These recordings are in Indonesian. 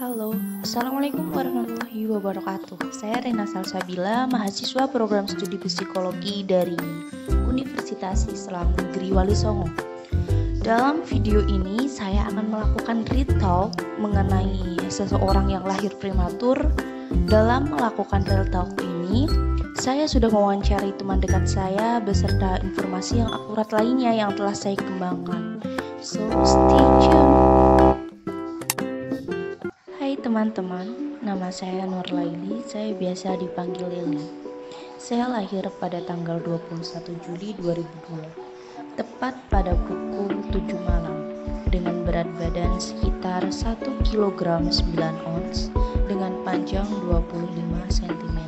Halo, Assalamualaikum warahmatullahi wabarakatuh. Saya Rena Salsabila, mahasiswa program studi psikologi dari Universitas Islam Negeri Wali Songo. Dalam video ini, saya akan melakukan real talk mengenai seseorang yang lahir prematur. Dalam melakukan real talk ini, saya sudah mewawancari teman dekat saya beserta informasi yang akurat lainnya yang telah saya kembangkan. So, stay tuned. Hai teman-teman, nama saya Nur Laili, saya biasa dipanggil Lili. Saya lahir pada tanggal 21 Juli 2002, tepat pada pukul 7 malam, dengan berat badan sekitar 1 kg 9 ons, dengan panjang 25 cm.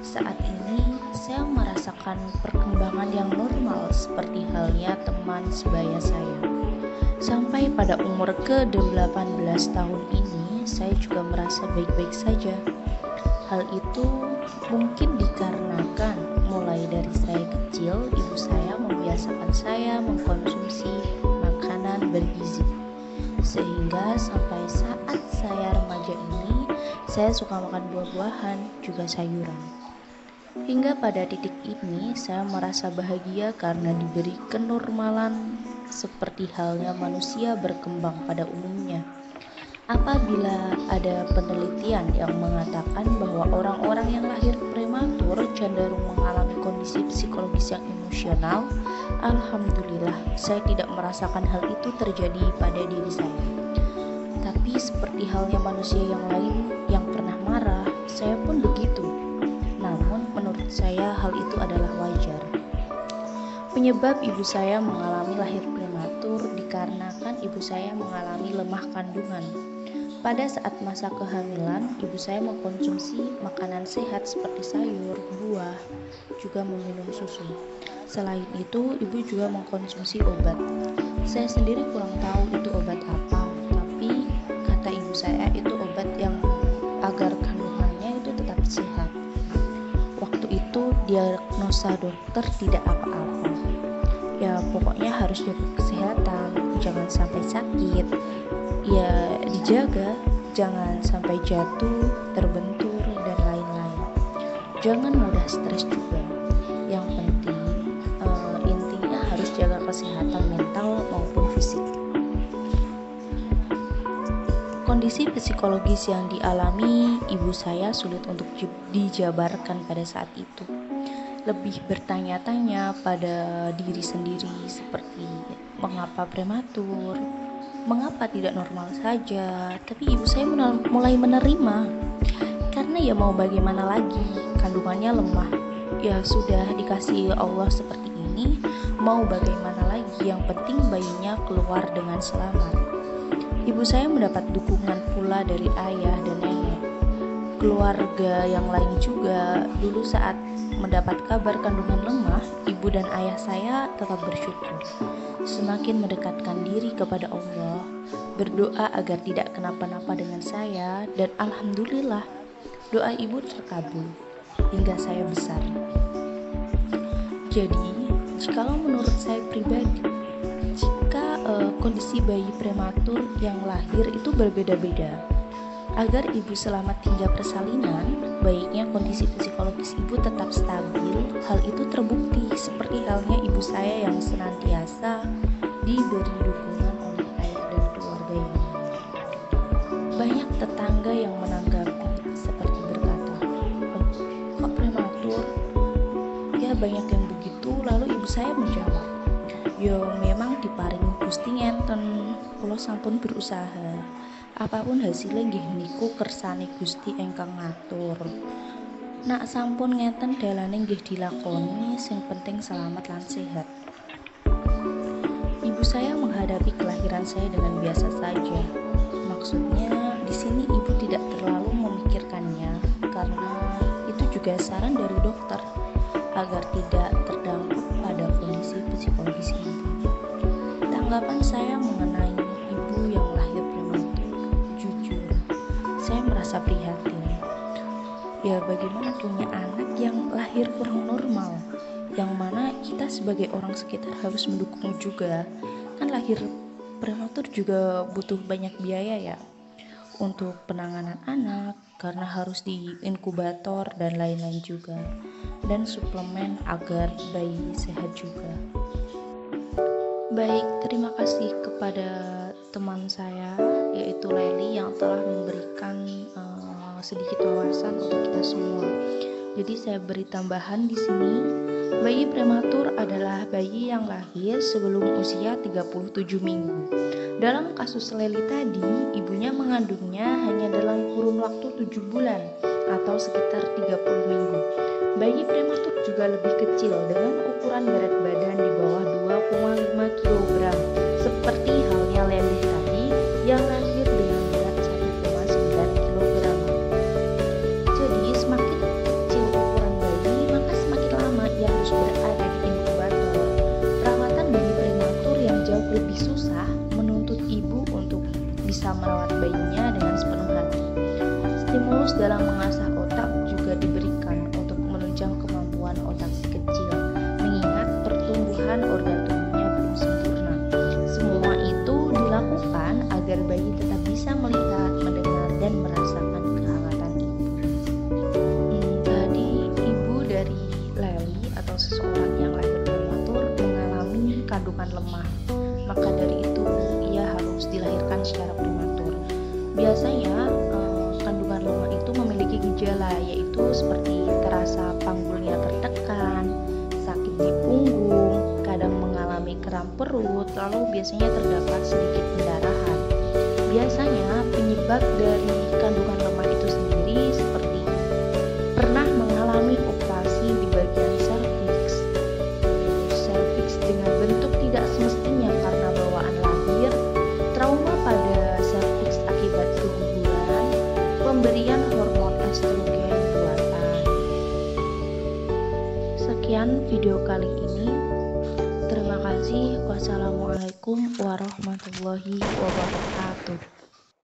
Saat ini, saya merasakan perkembangan yang normal seperti halnya teman sebaya saya. Sampai pada umur ke-18 tahun ini, saya juga merasa baik-baik saja. Hal itu mungkin dikarenakan mulai dari saya kecil, ibu saya membiasakan saya mengkonsumsi makanan bergizi. Sehingga sampai saat saya remaja ini, saya suka makan buah-buahan, juga sayuran. Hingga pada titik ini, saya merasa bahagia karena diberi kenormalan seperti halnya manusia berkembang pada umumnya. Apabila ada penelitian yang mengatakan bahwa orang-orang yang lahir prematur cenderung mengalami kondisi psikologis yang emosional, alhamdulillah saya tidak merasakan hal itu terjadi pada diri saya. Tapi seperti halnya manusia yang lain yang pernah marah, saya pun begitu. Namun menurut saya hal itu adalah wajar. Penyebab ibu saya mengalami lahir prematur dikarenakan ibu saya mengalami lemah kandungan. Pada saat masa kehamilan, ibu saya mengkonsumsi makanan sehat seperti sayur, buah, juga meminum susu. Selain itu, ibu juga mengkonsumsi obat. Saya sendiri kurang tahu itu obat apa, tapi kata ibu saya itu obat yang agar kandungannya itu tetap sehat. Waktu itu diagnosa dokter tidak apa-apa. Ya pokoknya harus jaga kesehatan, jangan sampai sakit. Ya dijaga, jangan sampai jatuh, terbentur, dan lain-lain. Jangan mudah stres juga. Yang penting, intinya harus jaga kesehatan mental maupun fisik. Kondisi psikologis yang dialami ibu saya sulit untuk dijabarkan pada saat itu. Lebih bertanya-tanya pada diri sendiri seperti mengapa prematur, mengapa tidak normal saja. Tapi ibu saya mulai menerima, karena ya mau bagaimana lagi, kandungannya lemah. Ya sudah dikasih Allah seperti ini, mau bagaimana lagi, yang penting bayinya keluar dengan selamat. Ibu saya mendapat dukungan pula dari ayah dan nenek. Keluarga yang lain juga dulu saat mendapat kabar kandungan lemah, ibu dan ayah saya tetap bersyukur. Semakin mendekatkan diri kepada Allah, berdoa agar tidak kenapa-napa dengan saya, dan alhamdulillah doa ibu terkabul hingga saya besar. Jadi, jikalau menurut saya pribadi, jika kondisi bayi prematur yang lahir itu berbeda-beda, agar ibu selamat hingga persalinan, baiknya kondisi psikologis ibu tetap stabil. Hal itu terbukti seperti halnya ibu saya yang senantiasa diberi dukungan oleh ayah dan keluarga yang lain. Banyak tetangga yang menanggapi seperti berkata, kok prematur? Ya banyak yang begitu. Lalu ibu saya menjawab, yo memang diparingi Gusti ngenten, kula sampun berusaha. Apapun hasilnya nggih niku kersane Gusti ingkang ngatur. Nak sampun ngeten dalane nggih dilakoni, sing penting selamat lan sehat. Ibu saya menghadapi kelahiran saya dengan biasa saja. Maksudnya di sini ibu tidak terlalu memikirkannya karena itu juga saran dari dokter agar tidak terdampak pada kondisi psikologis ibu. Tanggapan saya mengenai ibu yang lahir prematur, jujur, saya merasa prihatin. Ya bagaimana punya anak yang lahir kurang normal, yang mana kita sebagai orang sekitar harus mendukung juga. Kan lahir prematur juga butuh banyak biaya ya. untuk penanganan anak karena harus di inkubator dan lain-lain juga, dan suplemen agar bayi sehat juga. Baik, terima kasih kepada teman saya yaitu Leli yang telah memberikan sedikit wawasan untuk kita semua. Jadi saya beri tambahan di sini. Bayi prematur adalah bayi yang lahir sebelum usia 37 minggu. Dalam kasus Leli tadi, ibunya mengandungnya hanya dalam kurun waktu 7 bulan atau sekitar 30 minggu. Bayi prematur juga lebih kecil dengan ukuran berat badan di bawah 2,5 kg, seperti halnya Leli tadi yang lahir dengan berat 1,9 kg. Jadi semakin kecil ukuran bayi, maka semakin lama ia harus berada di inkubator. Perawatan bayi prematur yang jauh lebih susah menuntut ibu untuk bisa merawat bayinya dengan sepenuh hati. Stimulus dalam mengasah otak juga diberikan untuk menunjang kemampuan otak si kecil, mengingat pertumbuhan organ tubuhnya belum sempurna. Semua itu dilakukan agar bayi tetap bisa melihat, mendengar, dan merasakan kehangatan ibu. Tadi ibu dari Leli atau seseorang yang lahir prematur mengalami kandungan lemah, maka dari itu ia harus dilahirkan secara prematur. Biasanya kandungan lemah itu memiliki gejala, yaitu seperti terasa panggulnya tertekan, sakit di punggung, kadang mengalami kram perut, lalu biasanya terdapat sedikit pendarahan. Biasanya penyebab dari kandungan lemah itu sendiri seperti pernah mengalami operasi di bagian serviks dengan bentuk tidak semestinya karena bawaan lahir, trauma pada serviks akibat keguguran, pemberian hormon estrogen buatan. Sekian video kali ini. Terima kasih. Wassalamualaikum warahmatullahi wabarakatuh.